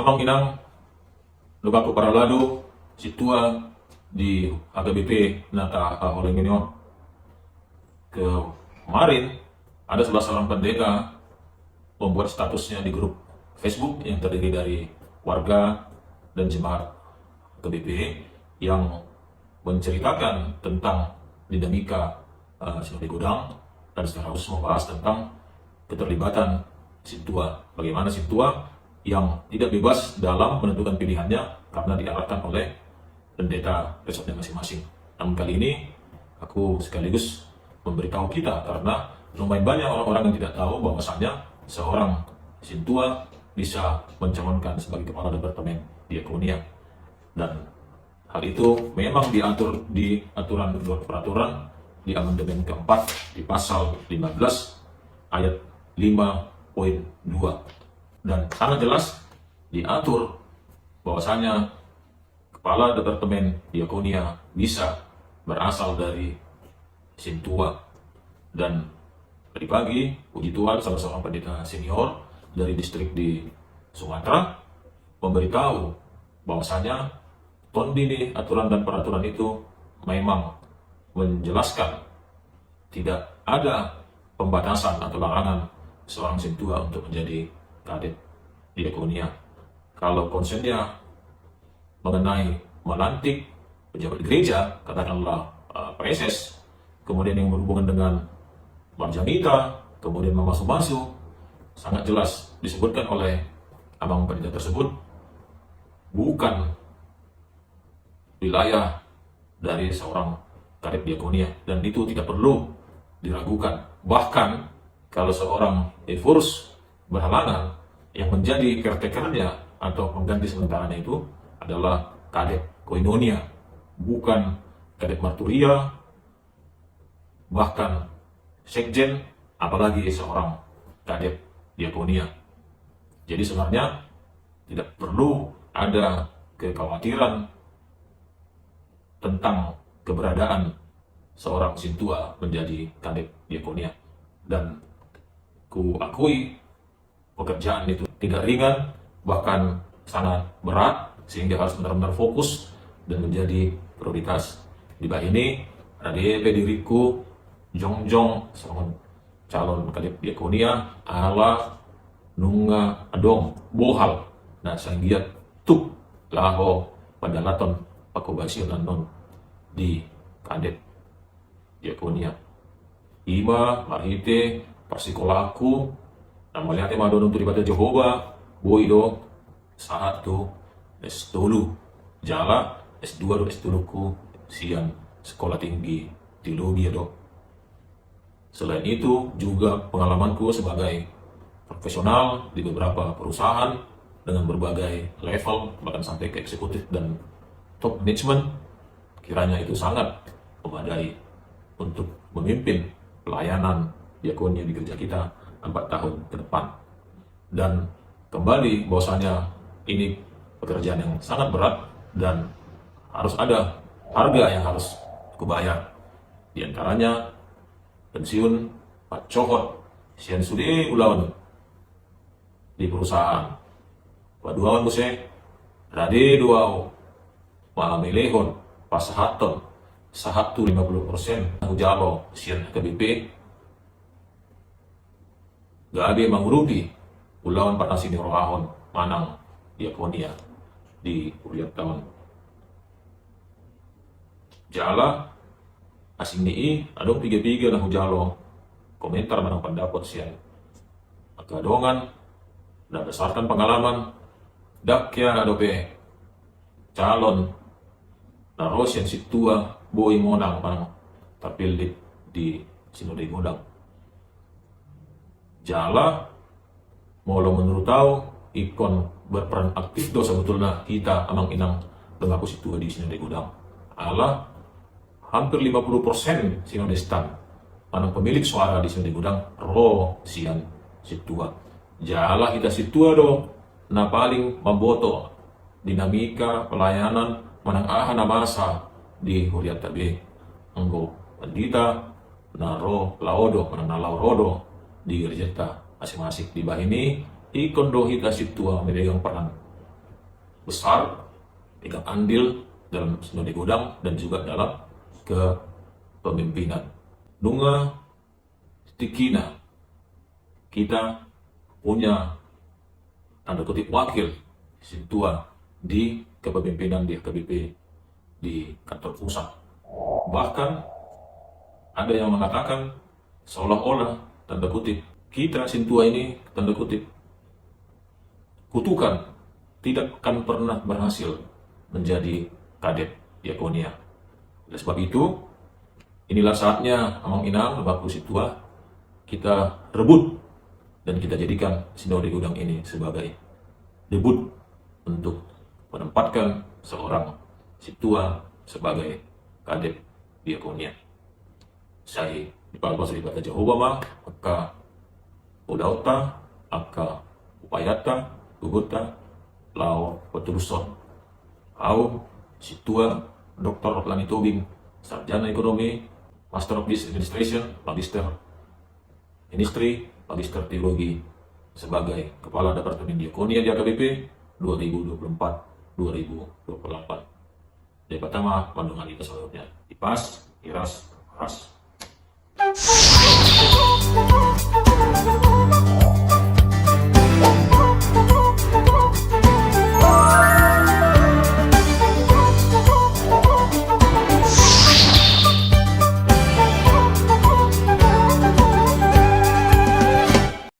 Amang Inang, lugaku para lado, situa di HKBP Nata Holengenion. Kemarin ada salah seorang pendeta membuat statusnya di grup Facebook yang terdiri dari warga dan jemaat HKBP yang menceritakan tentang dinamika Sinode Gudang dan secara khusus membahas tentang keterlibatan Sintua. Bagaimana Sintua yang tidak bebas dalam menentukan pilihannya karena diarahkan oleh pendeta resortnya masing-masing. Namun kali ini aku sekaligus memberitahu kita karena lumayan banyak orang-orang yang tidak tahu bahwasannya seorang Sintua bisa mencalonkan sebagai kepala departemen diakonia, dan hal itu memang diatur di aturan peraturan di amandemen keempat di pasal 15 ayat 5.2, dan sangat jelas diatur bahwasanya kepala departemen diakonia bisa berasal dari Sintua. Dan tadi pagi, puji Tuhan, salah seorang pendeta senior dari distrik di Sumatera memberitahu bahwasanya kondisi aturan dan peraturan itu memang menjelaskan tidak ada pembatasan atau larangan seorang Sintua untuk menjadi kadet diakonia. Kalau konsennya mengenai melantik pejabat gereja, katakanlah PSS, kemudian yang berhubungan dengan Marjanita, kemudian memasuk-masuk, sangat jelas disebutkan oleh abang pendeta tersebut bukan wilayah dari seorang kadet diakonia, dan itu tidak perlu diragukan. Bahkan kalau seorang Ephorus berhalangan, yang menjadi caretakernya atau pengganti sementaranya itu adalah kadet koinonia, bukan kadet marturia, bahkan sekjen, apalagi seorang kadet diakonia. Jadi sebenarnya tidak perlu ada kekhawatiran tentang keberadaan seorang Sintua menjadi kadet diakonia. Dan ku akui pekerjaan itu tidak ringan, bahkan sangat berat, sehingga harus benar-benar fokus dan menjadi prioritas. Di bawah ini ada diriku Jongjong seorang calon kadet diakonia ala nunga adong bohal na sanggiat tuk laho padalaton pakubasyon non di kadet diakonia. Ima marhite parsikolaku na malihat madon untuk ibadah Jehova boy do saat tu S2 jala S2 do S2 ku sian sekolah tinggi teologi do. Selain itu juga pengalamanku sebagai profesional di beberapa perusahaan dengan berbagai level, bahkan sampai ke eksekutif dan top management, kiranya itu sangat memadai untuk memimpin pelayanan diakonia di gereja kita 4 tahun ke depan. Dan kembali bahwasanya ini pekerjaan yang sangat berat dan harus ada harga yang harus kubayar. Di antaranya pensiun Pak Cohot sian sudi ulawan di perusahaan paduawan bose rade duau mamelehon pasahaton sahatu 50% hujalo sian KBP gabe mangrugi ulawan patasi ni rohahon manang diakonia di kuliah tahun jala asing nii adong piga-piga na hujalo komentar manang pendapat siya agkadongan na berdasarkan pengalaman dakya adope calon na Rosyan Sintua boy monang manang terpilih di Sinode Gudang jala molo menurut tahu ikon berperan aktif do sebetulnya kita amang inang dengaku Sintua di Sinode Gudang ala hampir 50% sinodestan manang pemilik suara di Sinode Gudang ro sian Sintua jala kita Sintua do na paling memboto dinamika pelayanan manang ahana masa di huriat tabe anggo pendita na ro laodo manang na laorodo di gereja masing-masing. Di bawah ini ikon do kita Sintua memegang peran besar, pegang andil dalam Sinode Gudang dan juga dalam kepemimpinan. Nunga Stikina, kita punya tanda kutip wakil Sintua di kepemimpinan di KBP di kantor pusat. Bahkan ada yang mengatakan seolah-olah tanda kutip kita Sintua ini tanda kutip kutukan tidak akan pernah berhasil menjadi kadet diakonia. Oleh sebab itu, inilah saatnya Amang Inang, Bapak Sintua, kita rebut dan kita jadikan Sinode Gudang ini sebagai debut untuk menempatkan seorang Sintua sebagai kadet diakonia. Saya dipalpas dari Bata Jehovah, maka Udauta, Aka Upayata, Guguta, Lao Peturuson, Au Sintua, Dr. Lani Tobing, Sarjana Ekonomi, Master of Business Administration, Magister Ministry, Magister Teologi sebagai Kepala Departemen Diakonia di AKBP 2024-2028. Dari pertama, pandangan kita selanjutnya. Ipas, Iras, Ras.